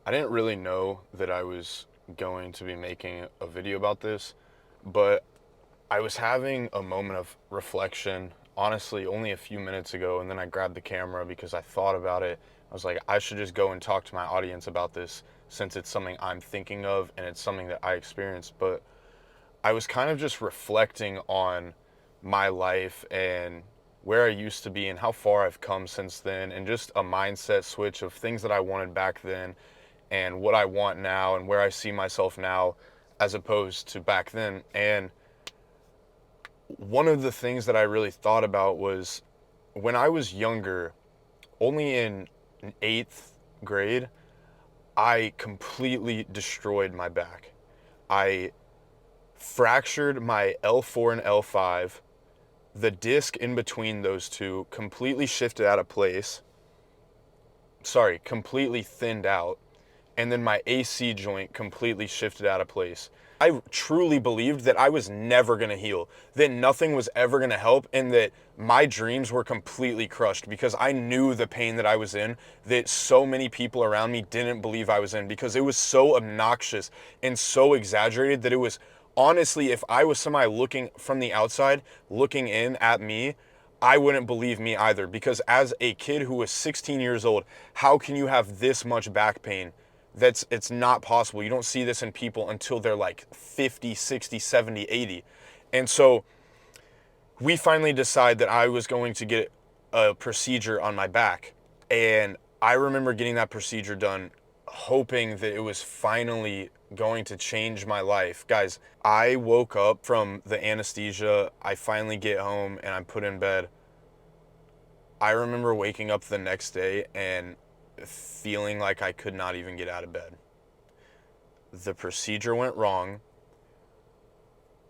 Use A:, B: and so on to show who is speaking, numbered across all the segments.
A: I didn't really know that I was going to be making a video about this, but I was having a moment of reflection, honestly, only a few minutes ago, and then I grabbed the camera because I thought about it. I was like, I should just go and talk to my audience about this since it's something I'm thinking of and it's something that I experienced. But I was kind of just reflecting on my life and where I used to be and how far I've come since then, and just a mindset switch of things that I wanted back then and what I want now and where I see myself now as opposed to back then. And one of the things that I really thought about was when I was younger, only in eighth grade, I completely destroyed my back. I fractured my L4 and L5. The disc in between those two completely shifted out of place. Sorry, completely thinned out. And then my AC joint completely shifted out of place. I truly believed that I was never going to heal, that nothing was ever going to help, and that my dreams were completely crushed because I knew the pain that I was in, that so many people around me didn't believe I was in, because it was so obnoxious and so exaggerated that it was honestly, if I was somebody looking from the outside, looking in at me, I wouldn't believe me either, because as a kid who was 16 years old, how can you have this much back pain? It's not possible. You don't see this in people until they're like 50, 60, 70, 80. And so we finally decide that I was going to get a procedure on my back. And I remember getting that procedure done, hoping that it was finally going to change my life. Guys, I woke up from the anesthesia. I finally get home and I'm put in bed. I remember waking up the next day and feeling like I could not even get out of bed. The procedure went wrong.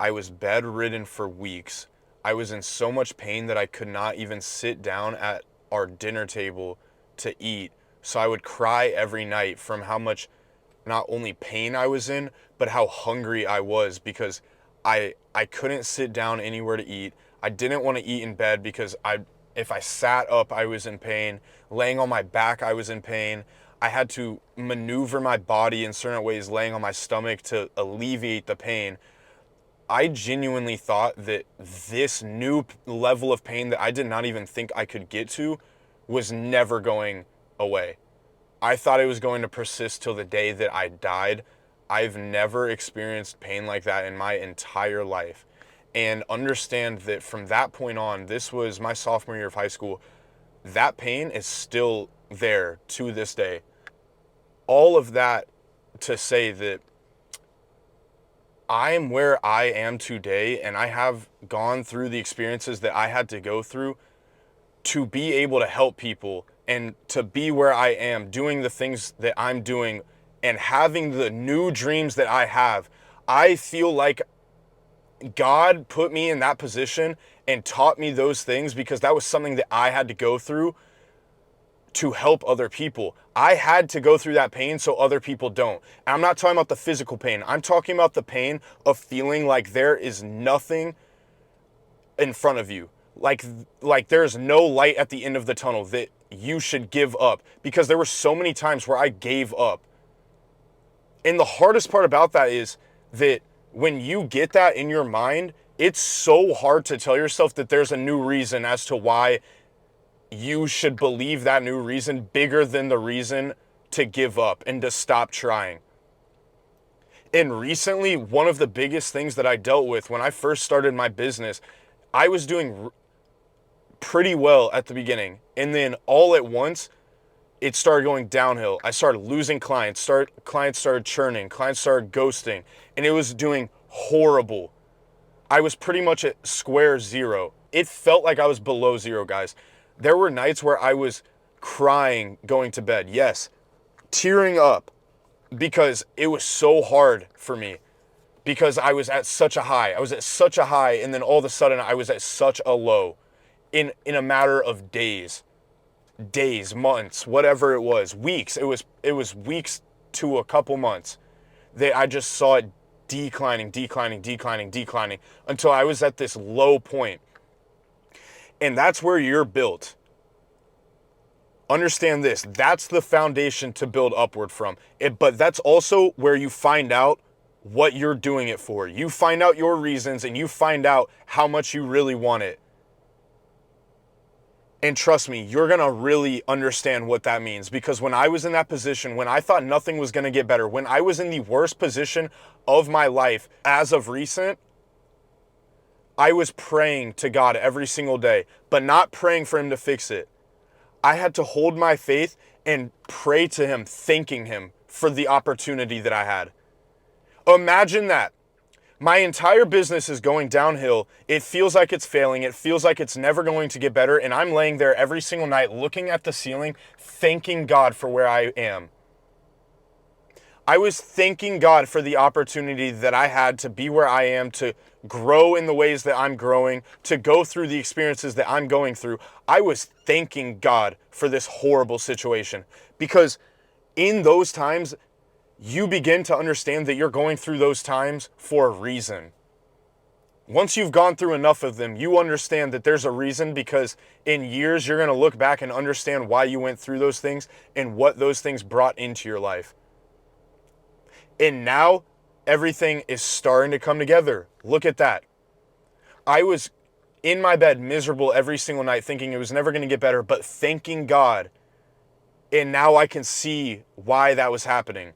A: I was bedridden for weeks. I was in so much pain that I could not even sit down at our dinner table to eat. So I would cry every night from how much not only pain I was in, but how hungry I was, because I couldn't sit down anywhere to eat. I didn't want to eat in bed because if I sat up, I was in pain. Laying on my back, I was in pain. I had to maneuver my body in certain ways, laying on my stomach to alleviate the pain. I genuinely thought that this new level of pain that I did not even think I could get to was never going away. I thought it was going to persist till the day that I died. I've never experienced pain like that in my entire life. And understand that from that point on, this was my sophomore year of high school, that pain is still there to this day. All of that to say that I'm where I am today, and I have gone through the experiences that I had to go through to be able to help people, and to be where I am doing the things that I'm doing and having the new dreams that I have. I feel like God put me in that position and taught me those things because that was something that I had to go through to help other people. I had to go through that pain so other people don't. And I'm not talking about the physical pain. I'm talking about the pain of feeling like there is nothing in front of you. Like there's no light at the end of the tunnel, that you should give up. Because there were so many times where I gave up. And the hardest part about that is that when you get that in your mind, it's so hard to tell yourself that there's a new reason as to why you should believe that new reason bigger than the reason to give up and to stop trying. And recently, one of the biggest things that I dealt with when I first started my business, I was doing pretty well at the beginning. And then all at once, it started going downhill. I started losing clients. Clients started churning. Clients started ghosting. And it was doing horrible. I was pretty much at square zero. It felt like I was below zero, guys. There were nights where I was crying going to bed. Yes, tearing up because it was so hard for me, because I was at such a high. I was at such a high, and then all of a sudden I was at such a low in a matter of days, months, whatever it was, weeks. It was weeks to a couple months that I just saw it declining until I was at this low point. And that's where you're built. Understand this. That's the foundation to build upward from. But that's also where you find out what you're doing it for. You find out your reasons and you find out how much you really want it. And trust me, you're going to really understand what that means. Because when I was in that position, when I thought nothing was going to get better, when I was in the worst position of my life as of recent, I was praying to God every single day, but not praying for him to fix it. I had to hold my faith and pray to him, thanking him for the opportunity that I had. Imagine that. My entire business is going downhill. It feels like it's failing. It feels like it's never going to get better. And I'm laying there every single night looking at the ceiling, thanking God for where I am. I was thanking God for the opportunity that I had to be where I am, to grow in the ways that I'm growing, to go through the experiences that I'm going through. I was thanking God for this horrible situation, because in those times, you begin to understand that you're going through those times for a reason. Once you've gone through enough of them, you understand that there's a reason, because in years, you're going to look back and understand why you went through those things and what those things brought into your life. And now everything is starting to come together. Look at that. I was in my bed miserable every single night thinking it was never going to get better, but thanking God. And now I can see why that was happening.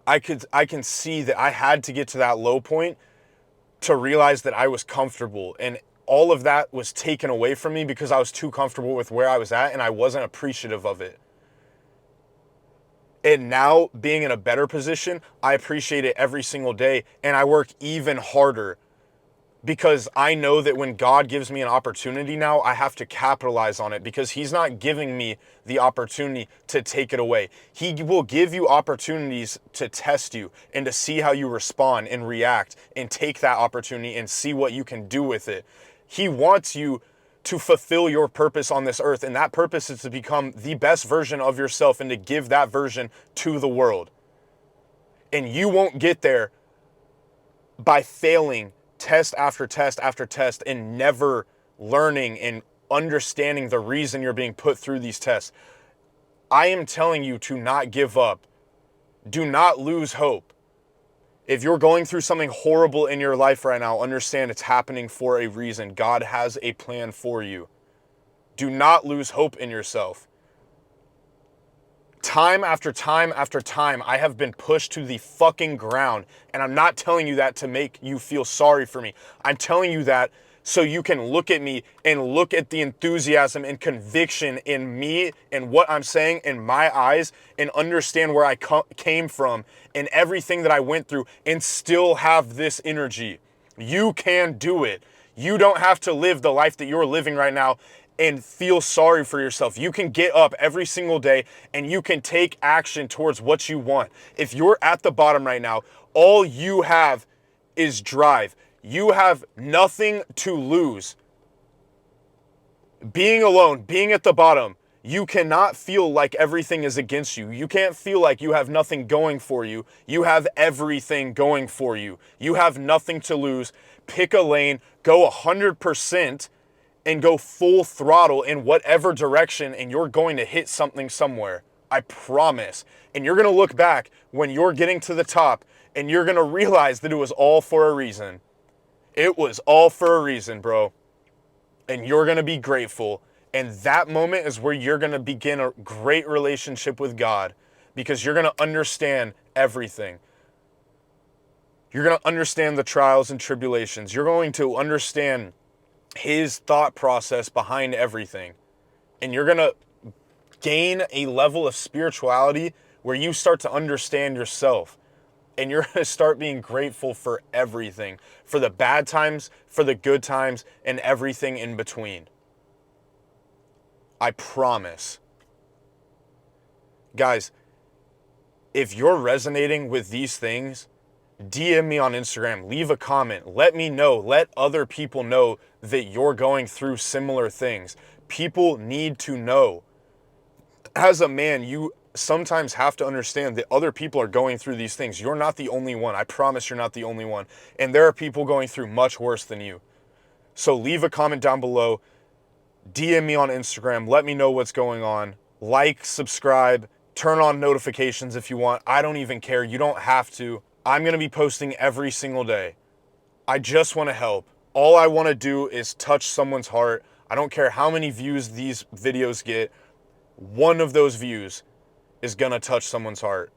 A: I can see that I had to get to that low point to realize that I was comfortable, and all of that was taken away from me because I was too comfortable with where I was at and I wasn't appreciative of it. And now, being in a better position, I appreciate it every single day, and I work even harder, because I know that when God gives me an opportunity now, I have to capitalize on it, because he's not giving me the opportunity to take it away. He will give you opportunities to test you and to see how you respond and react, and take that opportunity and see what you can do with it. He wants you to fulfill your purpose on this earth, and that purpose is to become the best version of yourself and to give that version to the world. And you won't get there by failing test after test after test and never learning and understanding the reason you're being put through these tests. I am telling you to not give up. Do not lose hope. If you're going through something horrible in your life right now, understand it's happening for a reason. God has a plan for you. Do not lose hope in yourself. Time after time after time, I have been pushed to the fucking ground. And I'm not telling you that to make you feel sorry for me. I'm telling you that so you can look at me and look at the enthusiasm and conviction in me and what I'm saying in my eyes, and understand where I came from and everything that I went through, and still have this energy. You can do it. You don't have to live the life that you're living right now and feel sorry for yourself. You can get up every single day and you can take action towards what you want. If you're at the bottom right now, all you have is drive. You have nothing to lose. Being alone, being at the bottom, you cannot feel like everything is against you. You can't feel like you have nothing going for you. You have everything going for you. You have nothing to lose. Pick a lane, go 100%, and go full throttle in whatever direction, and you're going to hit something somewhere. I promise. And you're going to look back when you're getting to the top, and you're going to realize that it was all for a reason. It was all for a reason, bro. And you're going to be grateful. And that moment is where you're going to begin a great relationship with God, because you're going to understand everything. You're going to understand the trials and tribulations. You're going to understand his thought process behind everything. And you're going to gain a level of spirituality where you start to understand yourself. And you're going to start being grateful for everything, for the bad times, for the good times, and everything in between. I promise. Guys, if you're resonating with these things, DM me on Instagram, leave a comment, let me know, let other people know that you're going through similar things. People need to know. As a man, you sometimes have to understand that other people are going through these things. You're not the only one. I promise you're not the only one. And there are people going through much worse than you. So leave a comment down below. DM me on Instagram. Let me know what's going on. Like, subscribe, turn on notifications if you want. I don't even care. You don't have to. I'm going to be posting every single day. I just want to help. All I want to do is touch someone's heart. I don't care how many views these videos get. One of those views is going to touch someone's heart.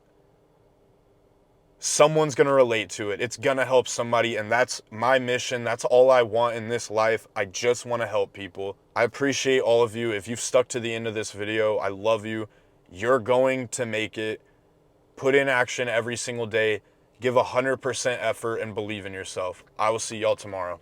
A: Someone's going to relate to it. It's going to help somebody, and that's my mission. That's all I want in this life. I just want to help people. I appreciate all of you. If you've stuck to the end of this video, I love you. You're going to make it. Put in action every single day. Give 100% effort and believe in yourself. I will see y'all tomorrow.